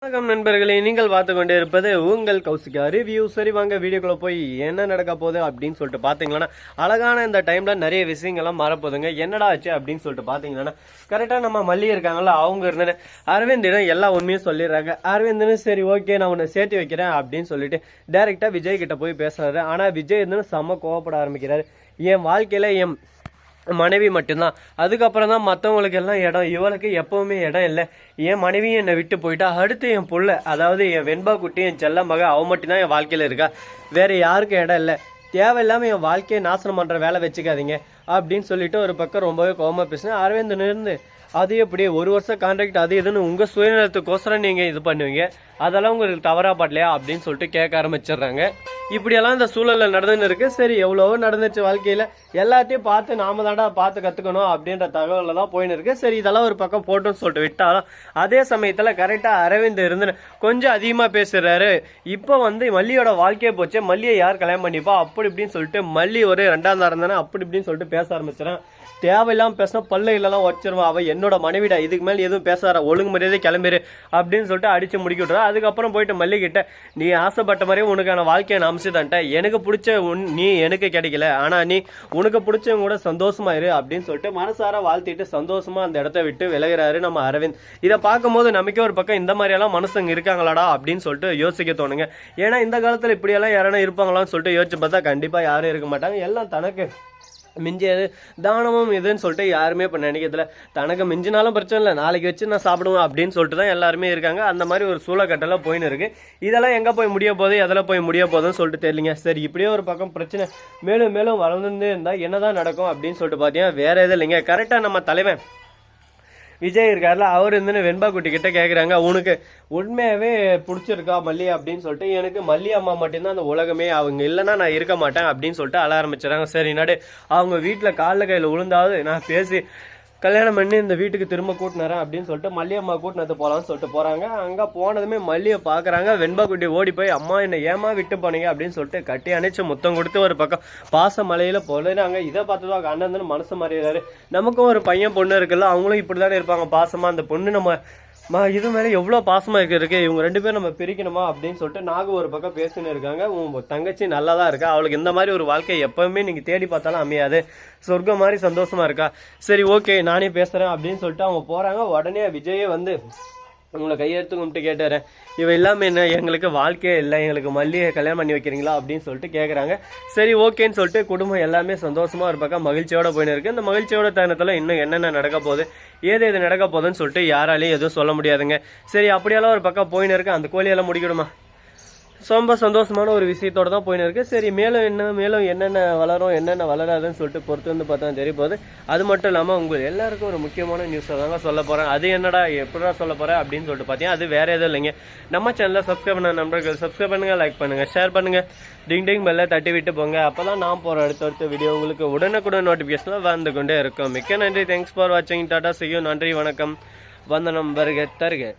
வணக்கம் நண்பர்களே, நீங்கள் பார்த்து கொண்டே இருப்பது உங்கள் கௌசிகா ரிவ்யூ. சரி வாங்க வீடியோக்குள்ள போய் என்ன நடக்க போகுது அப்படின்னு சொல்லிட்டு பாத்தீங்கன்னா, அழகான இந்த டைம்ல நிறைய விஷயங்கள்லாம் மாறப்போகுதுங்க. என்னடா ஆச்சு அப்படின்னு சொல்லிட்டு பாத்தீங்கன்னா, கரெக்டா நம்ம மல்லி இருக்காங்கல்ல, அவங்க இருந்தேன்னு அரவிந்திடம் எல்லா உண்மையும் சொல்லிடுறாங்க. அரவிந்தனு சரி ஓகே நான் உன்னை சேர்த்து வைக்கிறேன் அப்படின்னு சொல்லிட்டு டைரக்டா விஜய் கிட்ட போய் பேசுறாரு. ஆனா விஜய் இருந்துன்னு செம்ம கோவப்பட ஆரம்பிக்கிறாரு. என் வாழ்க்கையில என் மனைவி மட்டும்தான், அதுக்கப்புறம் தான் மற்றவங்களுக்கு எல்லாம் இடம், இவளுக்கு எப்பவுமே இடம் இல்லை. என் மனைவியும் என்னை விட்டு போயிட்டா, அடுத்து என் புள்ள, அதாவது என் வெண்பா குட்டி, என் செல்ல மக, அவ மட்டும்தான் என் வாழ்க்கையில இருக்கா, வேற யாருக்கும் இடம் இல்லை. தேவையில்லாம என் வாழ்க்கையை நாசனம் பண்ற வேலை வச்சுக்காதீங்க அப்படின்னு சொல்லிட்டு ஒரு பக்கம் ரொம்பவே கோபமா பேசினேன். அரவிந்தன் இருந்து அது எப்படி 1 வருஷம் கான்ட்ராக்ட் அது இதுன்னு உங்க சுயநலத்துக்கோசரம் நீங்க இது பண்ணுவீங்க, அதெல்லாம் உங்களுக்கு தவறா படலையா அப்படின்னு சொல்லிட்டு கேட்க ஆரம்பிச்சிடுறாங்க. இப்படியெல்லாம் இந்த சூழல்ல நடந்துன்னு இருக்கு. சரி எவ்வளவோ நடந்துச்சு வாழ்க்கையில, எல்லாத்தையும் பார்த்து நாம தாண்டா பார்த்து கத்துக்கணும் அப்படின்ற தகவல்ல தான் போயின்னு இருக்கு. சரி இதெல்லாம் ஒரு பக்கம் போட்டோன்னு சொல்லிட்டு விட்டாலும், அதே சமயத்துல கரெக்டா அரவிந்த் இருந்து கொஞ்சம் அதிகமா பேசுறாரு. இப்ப மல்லியோட வாழ்க்கையை போச்சு, மல்லியை யார் கல்யாணம் பண்ணிப்பா அப்படி இப்படின்னு சொல்லிட்டு மல்லி ஒரு 2ஆம் தாரம் தானே அப்படி இப்படின்னு சொல்லிட்டு பேச ஆரம்பிச்சிடறேன். தேவையில்லாம பேசினா பல்லையிலாம் வச்சிருவான், அவ என்னோட மனைவிடா, இதுக்கு மேலே எதுவும் பேசாத, ஒழுங்கு மரியாதை கிளம்பிடு அப்படின்னு சொல்லிட்டு அடிச்சு முடிக்க விட்டுறா. அதுக்கப்புறம் போயிட்டு மல்லிகிட்ட, நீ ஆசைப்பட்ட மாதிரியே உனக்கான வாழ்க்கையை நான் அமைச்சுதான்ட்ட, எனக்கு பிடிச்ச நீ எனக்கு கிடைக்கல, ஆனா நீ உனக்கு பிடிச்சவங்க கூட சந்தோஷமா இரு அப்படின்னு சொல்லிட்டு மனசார வாழ்த்திட்டு சந்தோஷமா அந்த இடத்த விட்டு விலகிறாரு நம்ம அரவிந்த். இதை பார்க்கும்போது நமக்கே ஒரு பக்கம் இந்த மாதிரியெல்லாம் மனுஷங்க இருக்காங்களாடா அப்படின்னு சொல்லிட்டு யோசிக்க தோணுங்க. ஏன்னா இந்த காலத்துல இப்படியெல்லாம் யாரும் இருப்பாங்களான்னு சொல்லிட்டு யோசிச்சு பார்த்தா கண்டிப்பா யாரும் இருக்க மாட்டாங்க. எல்லாம் தனக்கு மிஞ்சியது தானமும் இதுன்னு சொல்லிட்டு யாருமே இப்போ நினைக்கிறதுல, தனக்கு மிஞ்சினாலும் பிரச்சனை இல்லை, நாளைக்கு வச்சு நான் சாப்பிடுவேன் அப்படின்னு சொல்லிட்டு தான் எல்லாருமே இருக்காங்க. அந்த மாதிரி ஒரு சூழக்கட்டெல்லாம் போயின்னு இருக்கு. இதெல்லாம் எங்கே போய் முடிய போகுது, எதில் போய் முடிய போகுதுன்னு சொல்லிட்டு தெரியலிங்க. சரி இப்படியே ஒரு பக்கம் பிரச்சனை மேலும் மேலும் வளர்ந்துட்டே இருந்தால் என்னதான் நடக்கும் அப்படின்னு சொல்லிட்டு பார்த்தீங்கன்னா வேற எதுவும் இல்லைங்க. கரெக்டாக நம்ம தலைவன் விஜய் இருக்காருல, அவர் இருந்துன்னு வெண்பா குட்டி கிட்ட கேட்குறாங்க, உனக்கு உண்மையாவே பிடிச்சிருக்கா மல்லி அப்படின்னு சொல்லிட்டு. எனக்கு மல்லி அம்மா மட்டும்தான் அந்த உலகமே, அவங்க இல்லைன்னா நான் இருக்க மாட்டேன் அப்படின்னு சொல்லிட்டு அழ ஆரம்பிச்சிடறாங்க. சரி நடு அவங்க வீட்டில் காலில் கையில் விழுந்தாவது நான் பேசி கல்யாணம் பண்ணி இந்த வீட்டுக்கு திரும்ப கூட்டினறேன் அப்படின்னு சொல்லிட்டு மல்லியம்மா கூட்டினது போகலான்னு சொல்லிட்டு போகிறாங்க. அங்கே போனதுமே மல்லியை பார்க்குறாங்க. வெண்பா குட்டி ஓடி போய், அம்மா என்னை ஏமா விட்டு போனீங்க அப்படின்னு சொல்லிட்டு கட்டி அணைச்சு முத்தம் கொடுத்து ஒரு பக்கம் பாச மலையில் போடுறாங்க. இதை பார்த்து தான் அண்ணன் மனசு மாறிடுறாரு. நமக்கும் ஒரு பையன் பொண்ணு இருக்குல்ல, அவங்களும் இப்படி தானே இருப்பாங்க பாசமாக, அந்த பொண்ணு நம்ம இது மேலே எவ்வளோ பாசமாக இருக்கு, இவங்க 2 பேரும் நம்ம பிரிக்கணுமா அப்படின்னு சொல்லிட்டு நாகு ஒரு பக்கம் பேசின்னு இருக்காங்க. உங்க தங்கச்சி நல்லா தான் இருக்கா, அவளுக்கு இந்த மாதிரி ஒரு வாழ்க்கை எப்பவுமே நீங்கள் தேடி பார்த்தாலும் அமையாது, சொர்க்கம் மாதிரி சந்தோஷமா இருக்கா, சரி ஓகே நானே பேசுகிறேன் அப்படின்னு சொல்லிட்டு அவங்க போகிறாங்க. உடனே விஜயே உங்களை கையெழுத்து கும்பிட்டு கேட்டாரு, இவ இல்லாமல் என்ன எங்களுக்கு வாழ்க்கையே இல்லை, எங்களுக்கு மல்லியை கல்யாணம் பண்ணி வைக்கிறீங்களா அப்படின்னு சொல்லிட்டு கேட்குறாங்க. சரி ஓகேன்னு சொல்லிட்டு குடும்பம் எல்லாமே சந்தோஷமா ஒரு பக்கம் மகிழ்ச்சியோட போயின்னு இருக்கு. இந்த மகிழ்ச்சியோட தருணத்தில் இன்னும் என்னென்ன நடக்க போகுது, ஏது நடக்க போகுதுன்னு சொல்லிட்டு யாராலையும் எதுவும் சொல்ல முடியாதுங்க. சரி அப்படியெல்லாம் ஒரு பக்கம் போயின்னு இருக்கு. அந்த கோழியெல்லாம் முடிக்கணுமா, ரொம்ப சந்தோஷமான ஒரு விஷயத்தோட தான் போயின்னு இருக்கு. சரி மேலும் என்னென்ன வளரும் என்னென்ன வளராதுன்னு சொல்லிட்டு பொறுத்து வந்து பார்த்தா தெரிய போகுது. அது மட்டும் இல்லாமல் உங்களுக்கு எல்லாருக்கும் ஒரு முக்கியமான நியூஸை தாங்க சொல்ல போகிறேன். அது என்னடா எப்படா சொல்ல போகிறேன் அப்படின்னு சொல்லிட்டு பார்த்தீங்கன்னா, அது வேற எதுவும் இல்லைங்க. நம்ம சேனலில் சப்ஸ்கிரைப் பண்ண நண்பர்கள் சப்ஸ்கிரைப் பண்ணுங்க, லைக் பண்ணுங்க, ஷேர் பண்ணுங்க, டிங் பெல்ல தட்டி விட்டு போங்க. அப்போ தான் நான் போகிற அடுத்த வீடியோ உங்களுக்கு உடனுக்குடன் நோட்டிஃபிகேஷனில் வந்து கொண்டே இருக்கும். மிக்க நன்றி, தேங்க்ஸ் ஃபார் வாட்சிங், டாடா, see you, நன்றி, வணக்கம், வந்தனம், வருக தருக.